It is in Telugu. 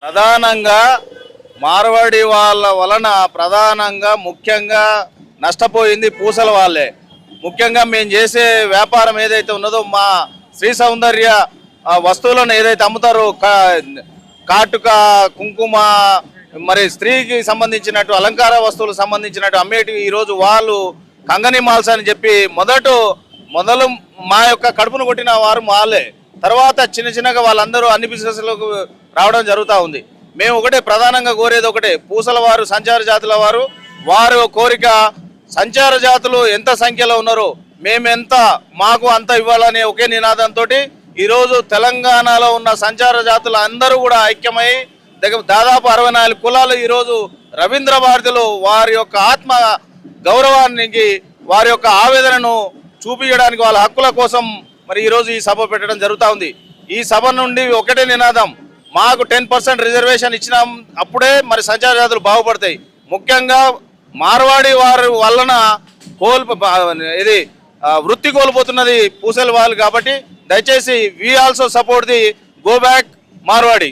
ప్రధానంగా మార్వాడి వాళ్ళ వలన ప్రధానంగా ముఖ్యంగా నష్టపోయింది పూసల వాళ్ళే. ముఖ్యంగా మేము చేసే వ్యాపారం ఏదైతే ఉన్నదో మా శ్రీ సౌందర్య వస్తువులను ఏదైతే అమ్ముతారో కాటుక కుంకుమ మరి స్త్రీకి సంబంధించినట్టు అలంకార వస్తువులకు సంబంధించినట్టు అమ్మేటివి ఈరోజు వాళ్ళు కంగని మాల్స్ అని చెప్పి మొదలు మా యొక్క కడుపును కొట్టిన వారు వాళ్ళే. తర్వాత చిన్న చిన్నగా వాళ్ళందరూ అన్ని బిజినెస్లకు రావడం జరుగుతూ ఉంది. మేము ఒకటే ప్రధానంగా కోరేది ఒకటే, పూసల వారు సంచార జాతుల వారు కోరిక సంచార జాతులు ఎంత సంఖ్యలో ఉన్నారో మేమెంత మాకు అంత ఇవ్వాలనే ఒకే నినాదంతో ఈరోజు తెలంగాణలో ఉన్న సంచార జాతులు అందరూ కూడా ఐక్యమై దాదాపు 64 కులాలు ఈరోజు రవీంద్ర భారతిలో వారి యొక్క ఆత్మ గౌరవానికి వారి యొక్క ఆవేదనను చూపించడానికి వాళ్ళ హక్కుల కోసం మరి ఈరోజు ఈ సభ పెట్టడం జరుగుతూ ఉంది. ఈ సభ నుండి ఒకటే నినాదం, మాకు 10% రిజర్వేషన్ ఇచ్చినాం, అప్పుడే మరి సంచార జాతులు బాగుపడతాయి. ముఖ్యంగా మార్వాడి వారి వలన ఇది వృత్తి కోల్పోతున్నది పూసల వాళ్ళు. కాబట్టి దయచేసి we also support the go back Marwadi.